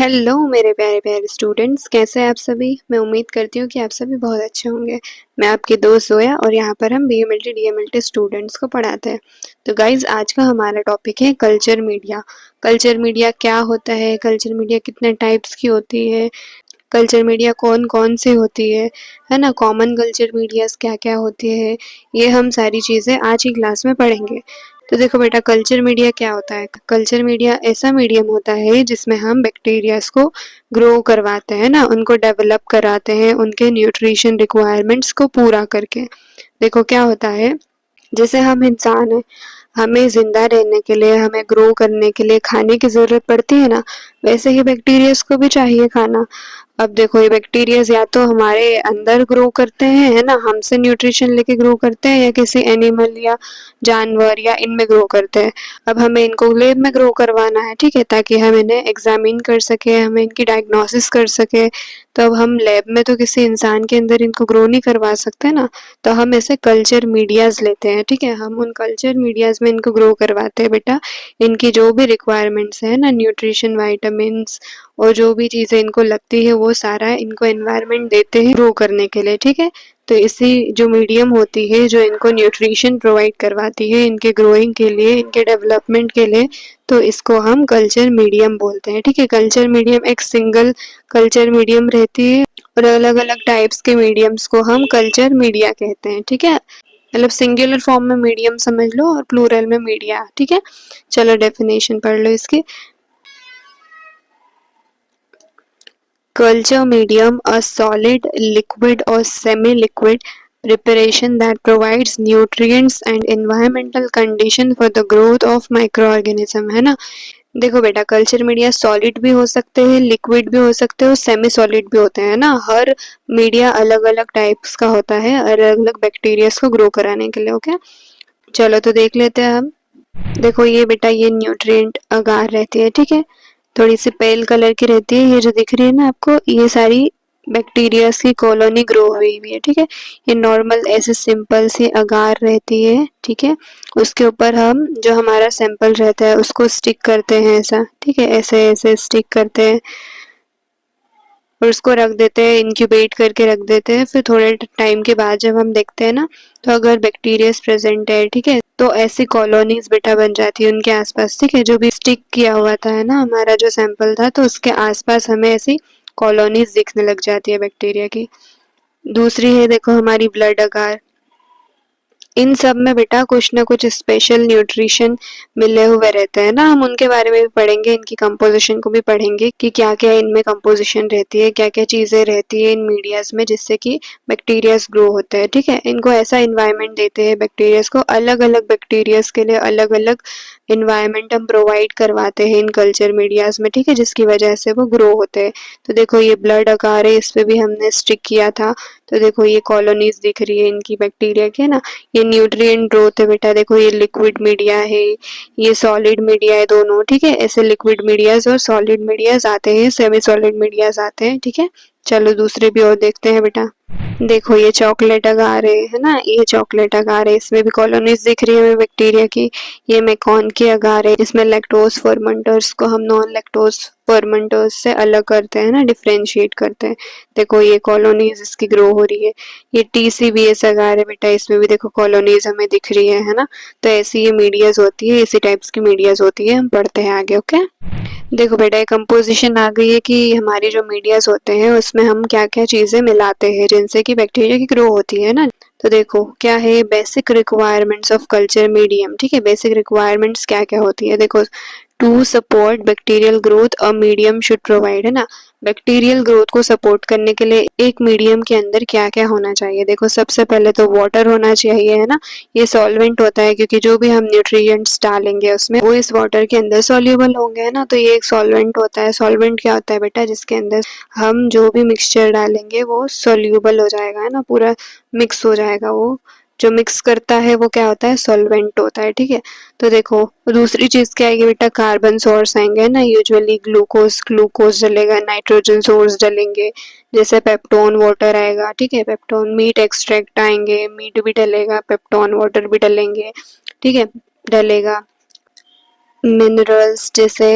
Hello मेरे प्यारे प्यारे स्टूडेंट्स, कैसे हैं आप सभी। मैं उम्मीद करती हूँ कि आप सभी बहुत अच्छे होंगे। मैं आपकी दोस्त जोया और यहाँ पर हम बीएमएलटी डीएमएलटी स्टूडेंट्स को पढ़ाते हैं। तो गाइज, आज का हमारा टॉपिक है कल्चर मीडिया। कल्चर मीडिया क्या होता है, कल्चर मीडिया कितने टाइप्स की होती है, कल्चर मीडिया कौन कौन सी होती है ना, कॉमन कल्चर मीडियाज क्या क्या होती है, ये हम सारी चीज़ें आज की क्लास में पढ़ेंगे। तो देखो बेटा, कल्चर मीडिया क्या होता है। कल्चर मीडिया ऐसा मीडियम होता है जिसमें हम बैक्टीरियाज को ग्रो करवाते हैं ना, उनको डेवलप कराते हैं, उनके न्यूट्रिशन रिक्वायरमेंट्स को पूरा करके। देखो क्या होता है, जैसे हम इंसान हैं, हमें जिंदा रहने के लिए, हमें ग्रो करने के लिए खाने की जरूरत पड़ती है ना, वैसे ही बैक्टीरियाज को भी चाहिए खाना। अब देखो, ये बैक्टीरियाज या तो हमारे अंदर ग्रो करते हैं, है ना, हमसे न्यूट्रिशन लेके ग्रो करते हैं, या किसी एनिमल या जानवर या इनमें ग्रो करते हैं। अब हमें इनको लैब में ग्रो करवाना है, ठीक है, ताकि हम इन्हें एग्जामिन कर सके, हमें इनकी डायग्नोसिस कर सके। तो अब हम लैब में तो किसी इंसान के अंदर इनको ग्रो नहीं करवा सकते ना, तो हम ऐसे कल्चर मीडियाज लेते हैं, ठीक है। हम उन कल्चर मीडियाज में इनको ग्रो करवाते हैं बेटा। इनकी जो भी रिक्वायरमेंट्स है ना, न्यूट्रिशन, वाइटामिन्स और जो भी चीज़ें इनको लगती है, वो सारा इनको एनवायरनमेंट देते हैं ग्रो करने के लिए, ठीक है। तो इसी जो मीडियम होती है, जो इनको न्यूट्रिशन प्रोवाइड करवाती है इनके ग्रोइंग के लिए, इनके डेवलपमेंट के लिए, तो इसको हम कल्चर मीडियम बोलते हैं, ठीक है। कल्चर मीडियम एक सिंगल कल्चर मीडियम रहती है, और अलग अलग टाइप्स के मीडियम्स को हम कल्चर मीडिया कहते हैं, ठीक है। मतलब सिंगुलर फॉर्म में मीडियम समझ लो और प्लूरल में मीडिया, ठीक है। चलो डेफिनेशन पढ़ लो इसकी। Culture medium, a solid, liquid or semi-liquid preparation that provides nutrients and environmental condition for the growth of microorganism, है ना। देखो बेटा, कल्चर मीडिया सॉलिड भी हो सकते हैं, लिक्विड भी हो सकते हैं और सेमी सॉलिड भी होते हैं ना। हर मीडिया अलग अलग टाइप्स का होता है, अलग अलग बैक्टीरिया को ग्रो कराने के लिए, ओके। चलो तो देख लेते हैं हम। देखो ये बेटा, ये न्यूट्रिएंट अगार रहती है, ठीक है, थोड़ी सी पेल कलर की रहती है। ये जो दिख रही है ना आपको, ये सारी बैक्टीरियाज की कॉलोनी ग्रो हुई हुई है, ठीक है। ये नॉर्मल ऐसे सिंपल सी अगार रहती है, ठीक है। उसके ऊपर हम जो हमारा सैंपल रहता है उसको स्टिक करते हैं, ऐसा, ठीक है, ऐसे ऐसे स्टिक करते हैं और उसको रख देते हैं, इंक्यूबेट करके रख देते हैं। फिर थोड़े टाइम के बाद जब हम देखते हैं ना, तो अगर बैक्टीरिया प्रेजेंट है, ठीक है, तो ऐसी कॉलोनीज बेटा बन जाती है उनके आसपास, ठीक है। जो भी स्टिक किया हुआ था, है ना, हमारा जो सैंपल था, तो उसके आसपास हमें ऐसी कॉलोनीज दिखने लग जाती है बैक्टीरिया की। दूसरी है, देखो, हमारी ब्लड अगार। इन सब में बेटा कुछ ना कुछ स्पेशल न्यूट्रिशन मिले हुए रहते हैं ना, हम उनके बारे में भी पढ़ेंगे, इनकी कंपोजिशन को भी पढ़ेंगे कि क्या क्या इनमें कंपोजिशन रहती है, क्या क्या चीजें रहती है इन मीडियाज में, जिससे कि बैक्टीरियाज ग्रो होते हैं, ठीक है। इनको ऐसा इन्वायरमेंट देते हैं बैक्टीरियाज को, अलग अलग बैक्टीरियाज के लिए अलग अलग इन्वायरमेंट हम प्रोवाइड करवाते हैं इन कल्चर मीडियाज में, ठीक है, जिसकी वजह से वो ग्रो होते हैं। तो देखो ये ब्लड अगार है, इस पे भी हमने स्टिक किया था, तो देखो ये कॉलोनीज दिख रही है इनकी बैक्टीरिया की, है ना। ये न्यूट्रिएंट ग्रोथ है बेटा, देखो ये लिक्विड मीडिया है, ये सॉलिड मीडिया है, दोनों, ठीक है। ऐसे लिक्विड मीडियाज और सॉलिड मीडियाज आते हैं, सेमी सॉलिड मीडियाज आते हैं, ठीक है। चलो दूसरे भी और देखते हैं बेटा। देखो ये चॉकलेट अगार है ना, ये चॉकलेट अगार है, इसमें भी कॉलोनीज दिख रही है हमें बैक्टीरिया की। ये मैकॉन की अगार है, इसमें लैक्टोज फर्मेंटर्स को हम नॉन लैक्टोज फर्मेंटर्स से अलग करते हैं ना, डिफ्रेंशिएट करते हैं। देखो ये कॉलोनीज इसकी ग्रो हो रही है। ये TCBS अगार है बेटा, इसमें भी देखो कॉलोनीज हमें दिख रही है ना। तो ऐसी ये मीडियाज होती है, इसी टाइप्स की मीडियाज होती है, हम पढ़ते हैं आगे, ओके। देखो बेटा, ये कंपोजिशन आ गई है कि हमारी जो मीडियाज होते हैं उसमें हम क्या क्या चीजें मिलाते हैं जिनसे कि बैक्टीरिया की ग्रो होती है ना। तो देखो क्या है, basic requirements of culture medium, ठीक है। बेसिक रिक्वायरमेंट्स क्या क्या होती है, देखो, to support bacterial growth a medium should provide, है ना। बैक्टीरियल ग्रोथ को सपोर्ट करने के लिए एक मीडियम के अंदर क्या क्या होना चाहिए, देखो सबसे पहले तो वाटर होना चाहिए, है ना। ये सॉल्वेंट होता है, क्योंकि जो भी हम न्यूट्रिएंट्स डालेंगे उसमें वो इस वाटर के अंदर सॉल्युबल होंगे, है ना। तो ये एक सॉल्वेंट होता है। सॉल्वेंट क्या होता है बेटा, जिसके अंदर हम जो भी मिक्सचर डालेंगे वो सॉल्युबल हो जाएगा, है ना, पूरा मिक्स हो जाएगा। वो जो मिक्स करता है वो क्या होता है, सॉल्वेंट होता है, ठीक है। तो देखो दूसरी चीज क्या आएगी बेटा, कार्बन सोर्स आएंगे ना, यूजुअली ग्लूकोज ग्लूकोज डलेगा, नाइट्रोजन सोर्स डलेंगे, जैसे पेप्टोन वाटर आएगा, ठीक है, पेप्टोन मीट एक्सट्रैक्ट आएंगे, मीट भी डलेगा, पेप्टोन वाटर भी डलेंगे, ठीक है, डलेगा। मिनरल्स जैसे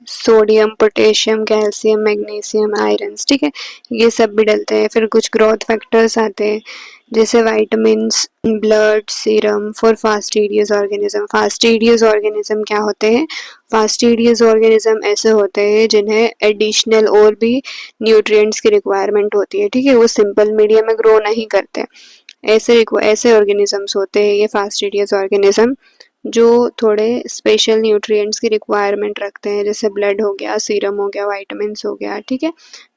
sodium, potassium, calcium, magnesium, irons, ठीक है, ये सब भी डलते हैं। फिर कुछ ग्रोथ फैक्टर्स आते हैं जैसे vitamins, blood, serum for fastidious organism. Fastidious organism क्या होते हैं? फास्टिडियस ऑर्गेनिज्म ऐसे होते हैं जिन्हें एडिशनल और भी न्यूट्रिएंट्स की रिक्वायरमेंट होती है, ठीक है, वो सिंपल मीडिया में ग्रो नहीं करते। ऐसे ऑर्गेनिजम्स होते हैं ये फास्टिडियस ऑर्गेनिज्म, जो थोड़े स्पेशल न्यूट्रिएंट्स की रिक्वायरमेंट रखते हैं, जैसे ब्लड हो गया, सीरम हो गया, वाइटामिन्स हो गया, ठीक है।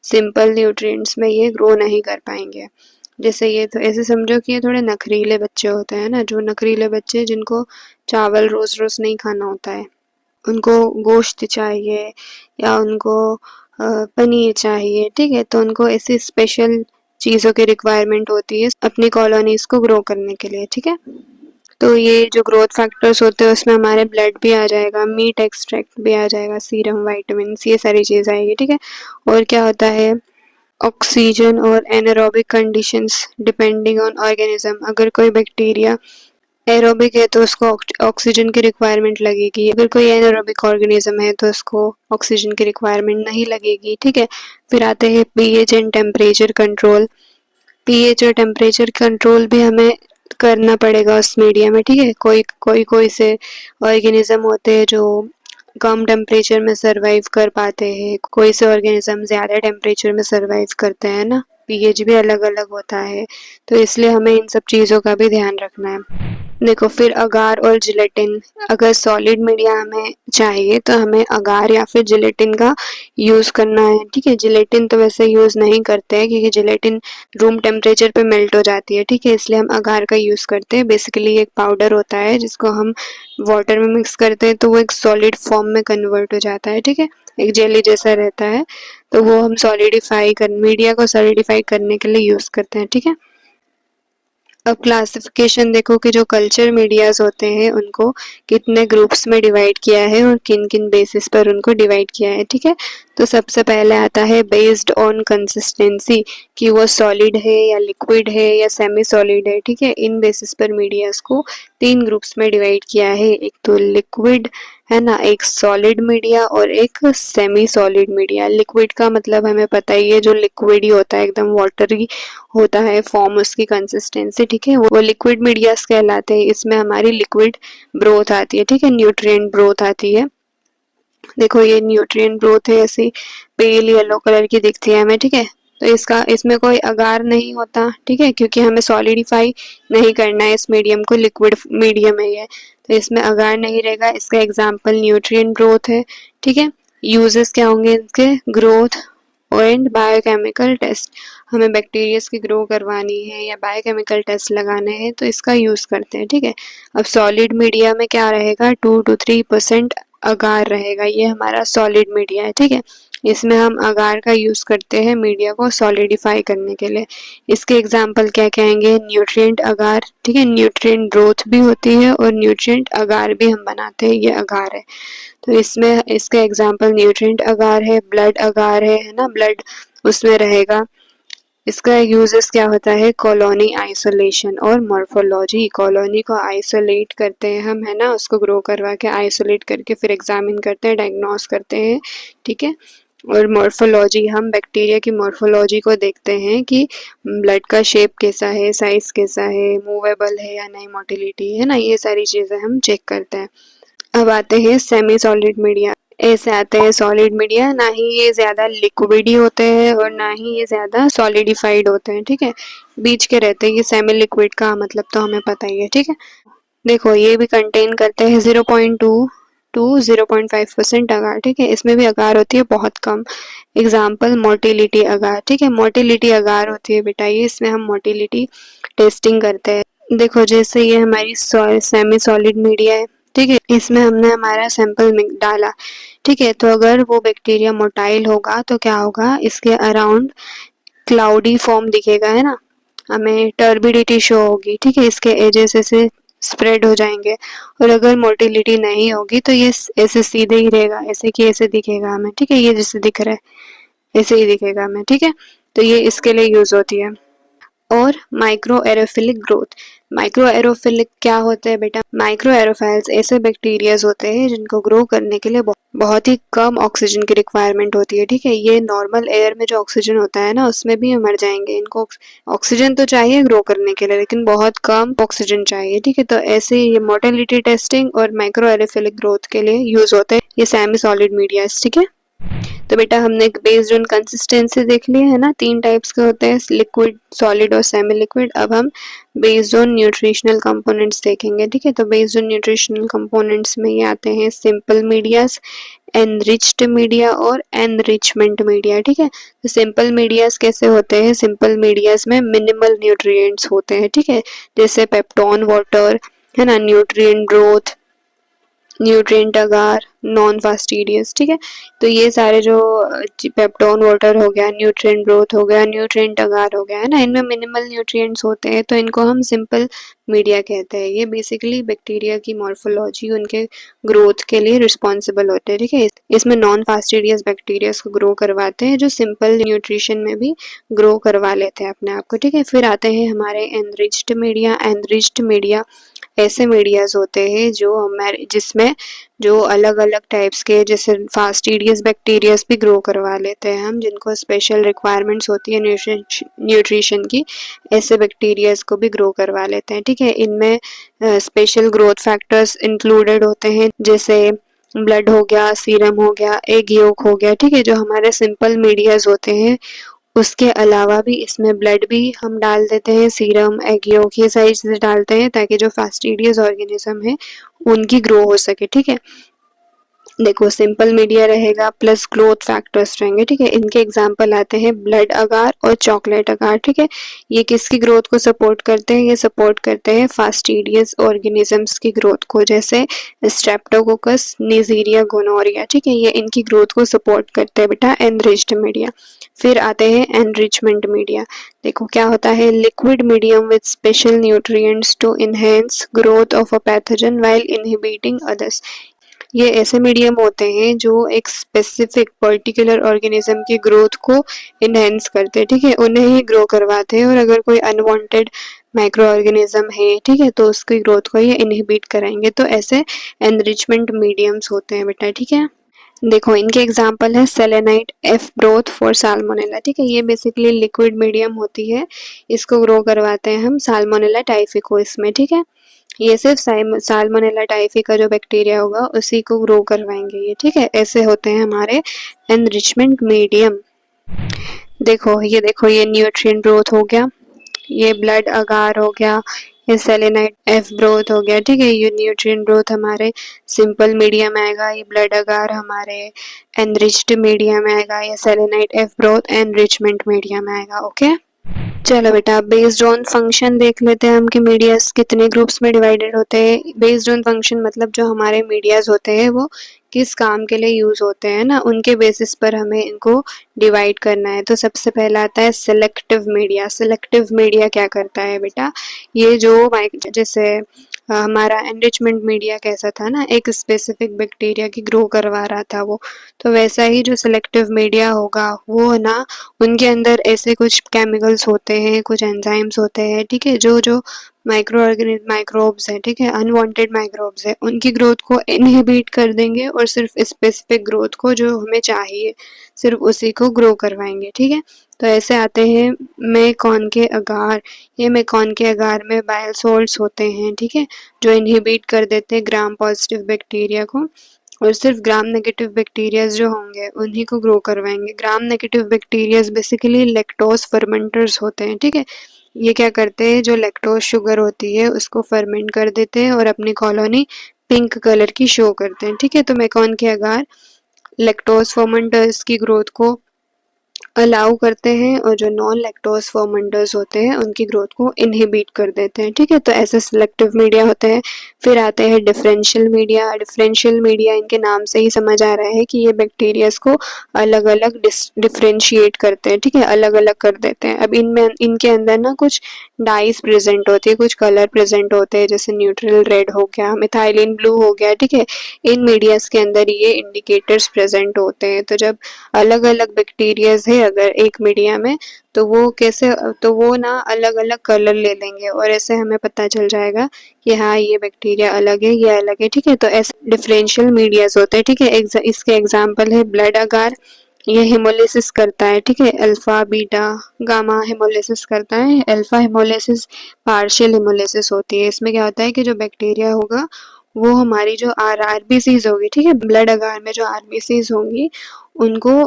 सिंपल न्यूट्रिएंट्स में ये ग्रो नहीं कर पाएंगे। जैसे ये तो ऐसे समझो कि ये थोड़े नखरीले बच्चे होते हैं ना, जो नखरीले बच्चे जिनको चावल रोज रोज नहीं खाना होता है, उनको गोश्त चाहिए या उनको पनीर चाहिए, ठीक है, तो उनको ऐसी स्पेशल चीज़ों की रिक्वायरमेंट होती है अपनी कॉलोनीज को ग्रो करने के लिए, ठीक है। तो ये जो ग्रोथ फैक्टर्स होते हैं उसमें हमारे ब्लड भी आ जाएगा, मीट एक्सट्रैक्ट भी आ जाएगा, सीरम, वाइटामिन, ये सारी चीज़ आएगी, ठीक है। और क्या होता है, ऑक्सीजन और anaerobic conditions depending on organism. अगर कोई बैक्टीरिया एरोबिक है तो उसको ऑक्सीजन की रिक्वायरमेंट लगेगी, अगर कोई एनारोबिक ऑर्गेनिज्म है तो उसको ऑक्सीजन की रिक्वायरमेंट नहीं लगेगी, ठीक है। फिर आते हैं pH and temperature control. PH और टेम्परेचर कंट्रोल भी हमें करना पड़ेगा उस मीडिया में, ठीक है। कोई से ऑर्गेनिज्म होते हैं जो कम टेम्परेचर में सरवाइव कर पाते हैं, कोई से ऑर्गेनिज्म ज़्यादा टेम्परेचर में सरवाइव करते हैं ना, पीएच भी अलग अलग होता है, तो इसलिए हमें इन सब चीज़ों का भी ध्यान रखना है। देखो फिर अगार और जिलेटिन, अगर सॉलिड मीडिया हमें चाहिए तो हमें अगार या फिर जिलेटिन का यूज़ करना है, ठीक है। जिलेटिन तो वैसे यूज़ नहीं करते हैं क्योंकि जिलेटिन रूम टेम्परेचर पे मेल्ट हो जाती है, ठीक है, इसलिए हम अगार का यूज़ करते हैं। बेसिकली एक पाउडर होता है जिसको हम वाटर में मिक्स करते हैं तो वो एक सॉलिड फॉर्म में कन्वर्ट हो जाता है, ठीक है, एक जेली जैसा रहता है, तो वो हम मीडिया को सॉलिडिफाई करने के लिए यूज़ करते हैं, ठीक है। अब क्लासिफिकेशन देखो कि जो कल्चर मीडियाज होते हैं उनको कितने ग्रुप्स में डिवाइड किया है और किन किन बेसिस पर उनको डिवाइड किया है, ठीक है। तो सबसे पहले आता है बेस्ड ऑन कंसिस्टेंसी, कि वो सॉलिड है या लिक्विड है या सेमी सॉलिड है, ठीक है। इन बेसिस पर मीडियाज को 3 ग्रुप्स में डिवाइड किया है, एक तो लिक्विड है ना, एक सॉलिड मीडिया और एक सेमी सॉलिड मीडिया। लिक्विड का मतलब हमें पता ही है, जो लिक्विड ही होता है, एकदम वाटरी होता है फॉर्म उसकी कंसिस्टेंसी, ठीक है, वो लिक्विड मीडियास कहलाते हैं। इसमें हमारी लिक्विड ब्रोथ आती है, ठीक है, न्यूट्रिएंट ब्रोथ आती है। देखो ये न्यूट्रिएंट ब्रोथ है, ऐसी पेल येलो कलर की दिखती है हमें, ठीक है। तो इसमें कोई अगार नहीं होता, ठीक है, क्योंकि हमें सॉलिडिफाई नहीं करना है इस मीडियम को, लिक्विड मीडियम है ये, तो इसमें अगार नहीं रहेगा। इसका एग्जाम्पल न्यूट्रिएंट ब्रोथ है, ठीक है। यूजेस क्या होंगे इसके, ग्रोथ एंड बायोकेमिकल टेस्ट, हमें बैक्टीरियाज की ग्रो करवानी है या बायोकेमिकल टेस्ट लगाने हैं तो इसका यूज़ करते हैं, ठीक है। अब सॉलिड मीडिया में क्या रहेगा, 2 to 3% अगार रहेगा, ये हमारा सॉलिड मीडिया है, ठीक है। इसमें हम अगार का यूज़ करते हैं मीडिया को सॉलिडिफाई करने के लिए। इसके एग्जाम्पल क्या कहेंगे, न्यूट्रिएंट अगार, ठीक है, न्यूट्रिएंट ग्रोथ भी होती है और न्यूट्रिएंट अगार भी हम बनाते हैं, ये अगार है। तो इसमें इसका एग्जाम्पल न्यूट्रिएंट अगार है, ब्लड अगार है ना, ब्लड उसमें रहेगा। इसका यूजेस क्या होता है, कॉलोनी आइसोलेशन और मॉर्फोलॉजी। कॉलोनी को आइसोलेट करते हैं हम, है ना, उसको ग्रो करवा के आइसोलेट करके फिर एग्जामिन करते हैं, डायग्नोस करते हैं, ठीक है। और मॉर्फोलॉजी, हम बैक्टीरिया की मॉर्फोलॉजी को देखते हैं कि ब्लड का शेप कैसा है, साइज कैसा है, मूवेबल है या नहीं, मोटिलिटी है ना, ये सारी चीज़ें हम चेक करते हैं। अब आते हैं सेमी सॉलिड मीडिया। ऐसे आते हैं सॉलिड मीडिया, ना ही ये ज़्यादा लिक्विड ही होते हैं और ना ही ये ज़्यादा सॉलिडिफाइड होते हैं, ठीक है, बीच के रहते हैं। ये सेमी लिक्विड का मतलब तो हमें पता ही है, ठीक है। देखो ये भी कंटेन करते हैं 0.2 to 0.5% अगार, ठीक है, इसमें भी अगार होती है बहुत कम। एग्जाम्पल मोटिलिटी अगार, ठीक है, मोटिलिटी अगार होती है बेटा ये, इसमें हम मोटिलिटी टेस्टिंग करते हैं। देखो जैसे ये हमारी सेमी सॉलिड मीडिया है, ठीक है, इसमें हमने हमारा सैंपल डाला, ठीक है, तो अगर वो बैक्टीरिया मोटाइल होगा तो क्या होगा, इसके अराउंड क्लाउडी फॉर्म दिखेगा, है ना, हमें टर्बिडिटी शो होगी, ठीक है, इसके एजेस ऐसे स्प्रेड हो जाएंगे। और अगर मोटिलिटी नहीं होगी तो ये ऐसे सीधे ही रहेगा, ऐसे कि ऐसे दिखेगा हमें, ठीक है, ये जैसे दिख रहा है ऐसे ही दिखेगा हमें, ठीक है। तो ये इसके लिए यूज होती है। और micro aerophilic growth, micro aerophilic क्या होते हैं बेटा? माइक्रो एरोफाइल्स ऐसे बैक्टीरियाज होते हैं जिनको ग्रो करने के लिए बहुत ही कम ऑक्सीजन की रिक्वायरमेंट होती है, ठीक है। ये नॉर्मल एयर में जो ऑक्सीजन होता है ना उसमें भी ये मर जाएंगे, इनको ऑक्सीजन तो चाहिए ग्रो करने के लिए लेकिन बहुत कम ऑक्सीजन चाहिए, ठीक है। तो ऐसे ये मोटिलिटी टेस्टिंग और माइक्रो एरोफिलिक ग्रोथ के लिए यूज होते हैं ये सेमी सॉलिड मीडिया, ठीक है। तो बेटा हमने बेस्ड ऑन कंसिस्टेंसी देख ली है ना, 3 टाइप्स के होते हैं, लिक्विड, सॉलिड और सेमी लिक्विड। अब हम बेस्ड ऑन न्यूट्रिशनल कंपोनेंट्स देखेंगे, ठीक है। तो बेस्ड ऑन न्यूट्रिशनल कंपोनेंट्स में ये आते हैं सिंपल मीडियास, एनरिच्ड मीडिया और एनरिचमेंट मीडिया, ठीक है। तो सिंपल मीडियास कैसे होते हैं? सिंपल मीडियास में मिनिमल न्यूट्रिएंट्स होते हैं, ठीक है, जैसे पेप्टोन वाटर है ना, न्यूट्रिएंट ग्रोथ, न्यूट्रिएंट अगार, नॉन फास्टिडियस, ठीक है। तो ये सारे जो पेप्टोन वाटर हो गया, न्यूट्रिएंट ग्रोथ हो गया, न्यूट्रिएंट अगार हो गया, है ना, इनमें मिनिमल न्यूट्रिएंट्स होते हैं तो इनको हम सिंपल मीडिया कहते हैं। ये बेसिकली बैक्टीरिया की मॉर्फोलॉजी, उनके ग्रोथ के लिए रिस्पॉन्सिबल होते हैं, ठीक है। इसमें नॉन फास्टिडियस बैक्टीरिया को ग्रो करवाते हैं जो सिंपल न्यूट्रिशन में भी ग्रो करवा लेते हैं अपने आप को, ठीक है। फिर आते हैं हमारे एनरिच्ड मीडिया। एनरिच्ड मीडिया ऐसे मीडियाज होते हैं जो हमारे जिसमें जो अलग अलग टाइप्स के जैसे फास्टिडियस बैक्टीरियाज भी ग्रो करवा लेते हैं हम, जिनको स्पेशल रिक्वायरमेंट्स होती है न्यूट्रिशन की, ऐसे बैक्टीरियाज को भी ग्रो करवा लेते हैं, ठीक है। इनमें स्पेशल ग्रोथ फैक्टर्स इंक्लूडेड होते हैं जैसे ब्लड हो गया, सीरम हो गया, एग योक हो गया, ठीक है, जो हमारे सिंपल मीडियाज होते हैं। उसके अलावा भी इसमें ब्लड भी हम डाल देते हैं, सीरम, एग योक, ये सारी चीजें डालते हैं ताकि जो फास्टिडियस ऑर्गेनिज्म है उनकी ग्रो हो सके, ठीक है। देखो सिंपल मीडिया रहेगा प्लस ग्रोथ फैक्टर्स रहेंगे, ठीक है। इनके एग्जांपल आते हैं ब्लड अगार और चॉकलेट अगार, ठीक है। ये किसकी ग्रोथ को सपोर्ट करते हैं? ये सपोर्ट करते हैं फास्टिडियस ऑर्गेनिजम्स की ग्रोथ को, जैसे स्ट्रेप्टोकोकस, निजीरिया, गोनोरिया, ठीक है। ये इनकी ग्रोथ को सपोर्ट करते हैं बेटा एनरिच्ड मीडिया। फिर आते हैं एनरिचमेंट मीडिया। देखो क्या होता है, liquid medium with special nutrients to enhance growth of a pathogen while inhibiting others. ये ऐसे मीडियम होते हैं जो एक स्पेसिफिक पर्टिकुलर ऑर्गेनिज्म की ग्रोथ को इनहेंस करते हैं, ठीक है, उन्हें ही ग्रो करवाते हैं। और अगर कोई अनवांटेड माइक्रो ऑर्गेनिज्म है, ठीक है, तो उसकी ग्रोथ को ये इनहिबिट कराएंगे। तो ऐसे एनरिचमेंट मीडियम्स होते हैं बेटा, ठीक है। देखो इनके एग्जांपल है selenite, F broth for salmonella, ठीक है। ये बेसिकली लिक्विड मीडियम होती है, इसको ग्रो करवाते हैं हम साल्मोनेला टाइफिको इसमें, ठीक है। ये सिर्फ साल्मोनेला टाइफी का जो बैक्टीरिया होगा उसी को ग्रो करवाएंगे ये, ठीक है। ऐसे होते हैं हमारे एनरिचमेंट मीडियम। देखो ये न्यूट्रिएंट ग्रोथ हो गया, ये ब्लड अगार हो गया, ये सेलेनाइट एफ ग्रोथ हो गया, ठीक है। ये न्यूट्रिएंट ग्रोथ हमारे सिंपल मीडिया में आएगा, ये ब्लड अगार हमारे एनरिच्ड मीडिया में आएगा, ये selenite F growth enrichment media में आएगा, ओके। चलो बेटा बेस्ड ऑन फंक्शन देख लेते हैं हम कि मीडियाज कितने ग्रुप्स में डिवाइडेड होते हैं। बेस्ड ऑन फंक्शन मतलब जो हमारे मीडियाज होते हैं वो किस काम के लिए यूज होते हैं ना, उनके बेसिस पर हमें इनको डिवाइड करना है। तो सबसे पहला आता है सिलेक्टिव मीडिया। सिलेक्टिव मीडिया क्या करता है बेटा, ये जो जैसे हमारा एनरिचमेंट मीडिया कैसा था ना, एक स्पेसिफिक बैक्टीरिया की ग्रो करवा रहा था वो, तो वैसा ही जो सिलेक्टिव मीडिया होगा वो ना उनके अंदर ऐसे कुछ केमिकल्स होते हैं, कुछ एंजाइम्स होते हैं, ठीक है, जो जो माइक्रोब्स है, ठीक है, अनवांटेड माइक्रोब्स है, उनकी ग्रोथ को इनहिबिट कर देंगे और सिर्फ स्पेसिफिक ग्रोथ को जो हमें चाहिए सिर्फ उसी को ग्रो करवाएंगे, ठीक है। तो ऐसे आते हैं मेकॉन के अगार। ये मेकॉन के अगार में बाइल सोल्ट्स होते हैं, ठीक है, जो इनहिबिट कर देते हैं ग्राम पॉजिटिव बैक्टीरिया को और सिर्फ ग्राम नेगेटिव बैक्टीरियाज जो होंगे उन्हीं को ग्रो करवाएंगे। Gram negative bacterias basically lactose fermenters होते हैं, ठीक है। ये क्या करते हैं, जो लैक्टोज शुगर होती है उसको फर्मेंट कर देते हैं और अपनी कॉलोनी पिंक कलर की शो करते हैं, ठीक है। तो मेकॉन के अगार लैक्टोज फर्मेंटर्स की ग्रोथ को अलाउ करते हैं और जो नॉन लैक्टोज फर्मेंटर्स होते हैं उनकी ग्रोथ को इनहिबिट कर देते हैं, ठीक है। तो ऐसे सिलेक्टिव मीडिया होते हैं। फिर आते हैं डिफरेंशियल मीडिया। डिफरेंशियल मीडिया इनके नाम से ही समझ आ रहा है कि ये बैक्टीरियाज को अलग अलग डिफरेंशिएट करते हैं, ठीक है, अलग अलग कर देते हैं। अब इनमें इनके अंदर ना कुछ डाइस प्रेजेंट होती है, कुछ कलर प्रेजेंट होते हैं, जैसे न्यूट्रल रेड हो गया, मिथाइलिन ब्लू हो गया, ठीक है। इन मीडियाज के अंदर ये इंडिकेटर्स प्रेजेंट होते हैं। तो जब अलग अलग बैक्टीरियाज है अगर एक मीडिया में, तो वो कैसे, तो वो ना अलग अलग कलर ले लेंगे और ऐसे हमें पता चल जाएगा कि हाँ ये बैक्टीरिया अलग है, ये अलग है, ठीक है। तो ऐसे डिफरेंशियल मीडियाज होते हैं, ठीक है। इसके एग्जाम्पल है ब्लड अगार, ये हेमोलिसिस करता है, ठीक है। अल्फा बीटा गामा हेमोलिसिस करता है। अल्फा हेमोलिसिस पार्शियल हेमोलिसिस होती है। इसमें क्या होता है कि जो बैक्टीरिया होगा वो हमारी जो आरबीसीज होगी, ठीक है, ब्लड अगार में जो आरबीसीज होंगी उनको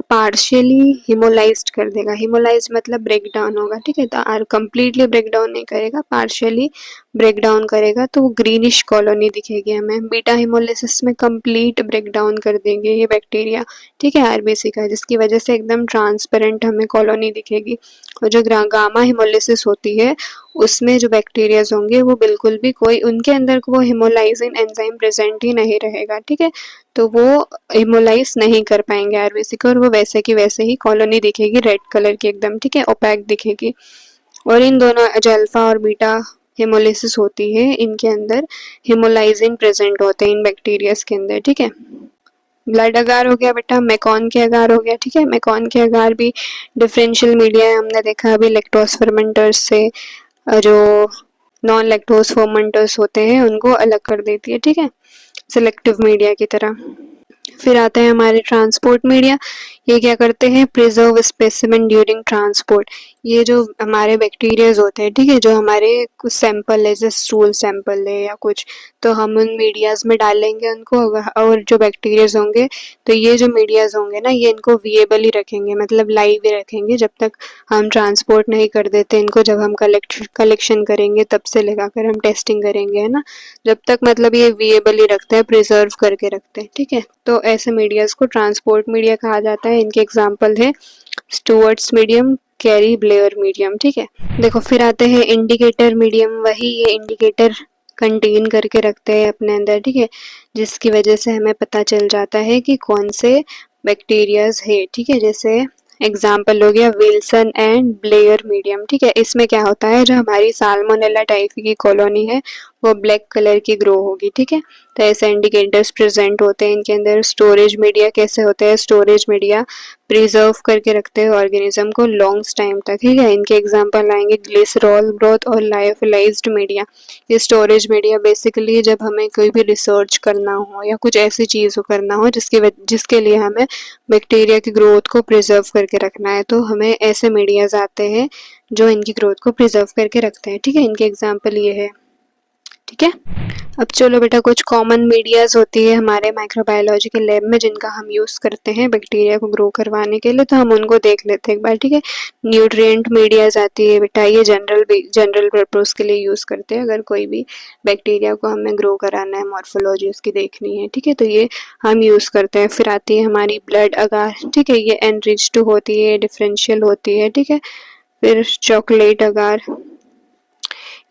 पार्शियली हिमोलाइज्ड कर देगा। हिमोलाइज्ड मतलब ब्रेक डाउन होगा, ठीक है। तो कंप्लीटली ब्रेक डाउन नहीं करेगा, पार्शियली ब्रेक डाउन करेगा, तो वो ग्रीनिश कॉलोनी दिखेगी हमें। बीटा हिमोलिसिस में कंप्लीट ब्रेक डाउन कर देंगे ये बैक्टीरिया, ठीक है, आरबीसी का, जिसकी वजह से एकदम ट्रांसपेरेंट हमें कॉलोनी दिखेगी। और जो गामा हिमोलिसिस होती है उसमें जो बैक्टीरियाज होंगे वो बिल्कुल भी कोई उनके अंदर वो हिमोलाइजिंग एंजाइम प्रेजेंट ही नहीं रहेगा, ठीक है। तो वो हिमोलाइज नहीं कर पाएंगे आरबीसी को और वो वैसे की वैसे ही कॉलोनी दिखेगी रेड कलर की एकदम, ठीक है, ओपैक दिखेगी। और इन दोनों जो अल्फा और बीटा हेमोलिसिस होती है इनके अंदर हिमोलाइजिंग प्रेजेंट होते हैं इन बैक्टीरियाज के अंदर, ठीक है। ब्लड अगार हो गया बेटा, मैकॉन के अगार हो गया, ठीक है। मैकॉन के अगार भी डिफरेंशियल मीडिया है, हमने देखा अभी लैक्टोज फर्मेंटर्स से जो नॉन लैक्टोज फर्मेंटर्स होते हैं उनको अलग कर देती है, ठीक है, सिलेक्टिव मीडिया की तरह। फिर आते हैं हमारे ट्रांसपोर्ट मीडिया। ये क्या करते हैं, प्रिजर्व स्पेसिमेन ड्यूरिंग ट्रांसपोर्ट। ये जो हमारे बैक्टीरियाज होते हैं, ठीक है, जो हमारे कुछ सैंपल है, जैसे स्टूल सैंपल है या कुछ, तो हम उन मीडियाज में डालेंगे उनको। और जो बैक्टीरियाज होंगे, तो ये जो मीडियाज होंगे ना, ये इनको विएबल ही रखेंगे, मतलब लाइव ही रखेंगे जब तक हम ट्रांसपोर्ट नहीं कर देते इनको। जब हम कलेक्शन करेंगे तब से लेकर हम टेस्टिंग करेंगे, है ना, जब तक मतलब ये विएबल ही रखते हैं, प्रिजर्व करके रखते हैं, ठीक है। तो ऐसे मीडियाज को ट्रांसपोर्ट मीडिया कहा जाता है। इनके एग्जाम्पल है स्टुअर्ट्स मीडियम, कैरी ब्लेयर मीडियम, ठीक है। देखो फिर आते हैं इंडिकेटर मीडियम। वही ये इंडिकेटर कंटेन करके रखते हैं अपने अंदर, ठीक है, जिसकी वजह से हमें पता चल जाता है कि कौन से बैक्टीरियाज है, ठीक है। जैसे एग्जाम्पल हो गया विल्सन एंड ब्लेयर मीडियम, ठीक है। इसमें क्या होता है, जो हमारी साल्मोनेला टाइफी की कॉलोनी है वो ब्लैक कलर की ग्रो होगी, ठीक है। तो ऐसे इंडिकेटर्स प्रेजेंट होते हैं इनके अंदर। स्टोरेज मीडिया कैसे होते हैं, स्टोरेज मीडिया प्रिजर्व करके रखते हैं ऑर्गेनिज्म को लॉन्ग टाइम तक, ठीक है। इनके एग्जांपल आएंगे ग्लिसरॉल ग्रोथ और लायोफिलाइज्ड मीडिया। ये स्टोरेज मीडिया बेसिकली जब हमें कोई भी रिसर्च करना हो या कुछ ऐसी चीज़ को करना हो जिसके लिए हमें बैक्टीरिया की ग्रोथ को प्रिजर्व करके रखना है, तो हमें ऐसे मीडियाज आते हैं जो इनकी ग्रोथ को प्रिजर्व करके रखते हैं, ठीक है। इनके एग्जाम्पल ये है, ठीक है। अब चलो बेटा, कुछ कॉमन मीडियाज होती है हमारे माइक्रोबायोलॉजी के लैब में जिनका हम यूज़ करते हैं बैक्टीरिया को ग्रो करवाने के लिए, तो हम उनको देख लेते हैं एक बार, ठीक है। न्यूट्रिएंट मीडियाज आती है बेटा, ये जनरल पर्पस के लिए यूज़ करते हैं। अगर कोई भी बैक्टीरिया को हमें ग्रो कराना है, मॉर्फोलॉजी उसकी देखनी है, ठीक है, तो ये हम यूज़ करते हैं। फिर आती है हमारी ब्लड अगार, ठीक है, ये एनरिच्ड होती है, डिफरेंशियल होती है, ठीक है। फिर चॉकलेट अगार,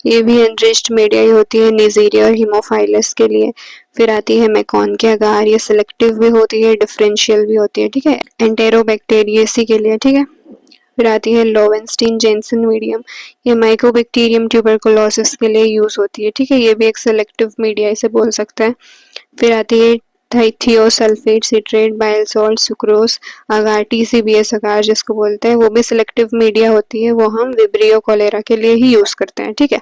ये भी एनरिच्ड मीडिया ही होती है नीजेरिया और हीमोफाइलस के लिए। फिर आती है मैकॉन के अगार, ये सिलेक्टिव भी होती है, डिफरेंशियल भी होती है, ठीक है, एंटेरोबैक्टीरियसी के लिए, ठीक है। फिर आती है लोवेंस्टीन जेनसन मीडियम, ये माइकोबैक्टीरियम ट्यूबरकुलोसिस के लिए यूज होती है, ठीक है, ये भी एक सिलेक्टिव मीडिया इसे बोल सकते हैं। फिर आती है thiosulphate citrate bile salt sucrose agar, TCBS agar जिसको बोलते हैं, वो भी सिलेक्टिव मीडिया होती है, वो हम विब्रियो कोलेरा के लिए ही यूज करते हैं, ठीक है।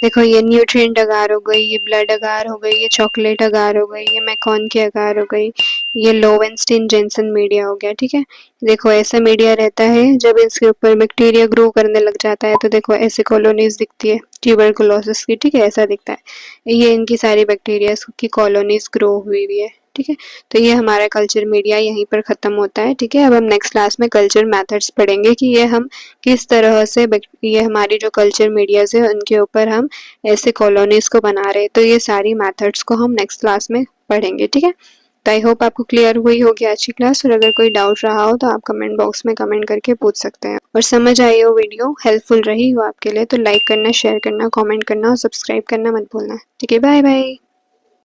देखो ये न्यूट्रिएंट अगार हो गई, ये ब्लड अगार हो गई, ये चॉकलेट अगार हो गई, ये मैकॉन की अगार हो गई, ये लोवेंस्टीन जेनसन मीडिया हो गया, ठीक है। देखो ऐसा मीडिया रहता है जब इसके ऊपर बैक्टीरिया ग्रो करने लग जाता है, तो देखो ऐसे कॉलोनीज दिखती है ट्यूबरकुलोसिस की, ठीक है, ऐसा दिखता है। ये इनकी सारी बैक्टीरिया की कॉलोनीज ग्रो हुई हुई है, ठीक है। तो ये हमारा कल्चर मीडिया यहीं पर ख़त्म होता है, ठीक है। अब हम नेक्स्ट क्लास में कल्चर मेथड्स पढ़ेंगे कि ये हम किस तरह से ये हमारी जो कल्चर मीडियाज है उनके ऊपर हम ऐसे कॉलोनीज को बना रहे हैं। तो ये सारी मेथड्स को हम नेक्स्ट क्लास में पढ़ेंगे, ठीक है। तो आई होप आपको क्लियर हुई होगी आज की क्लास, और अगर कोई डाउट रहा हो तो आप कमेंट बॉक्स में कमेंट करके पूछ सकते हैं। और समझ आई हो वीडियो, हेल्पफुल रही हो आपके लिए, तो लाइक करना, शेयर करना, कमेंट करना और सब्सक्राइब करना मत भूलना, ठीक है। Bye bye.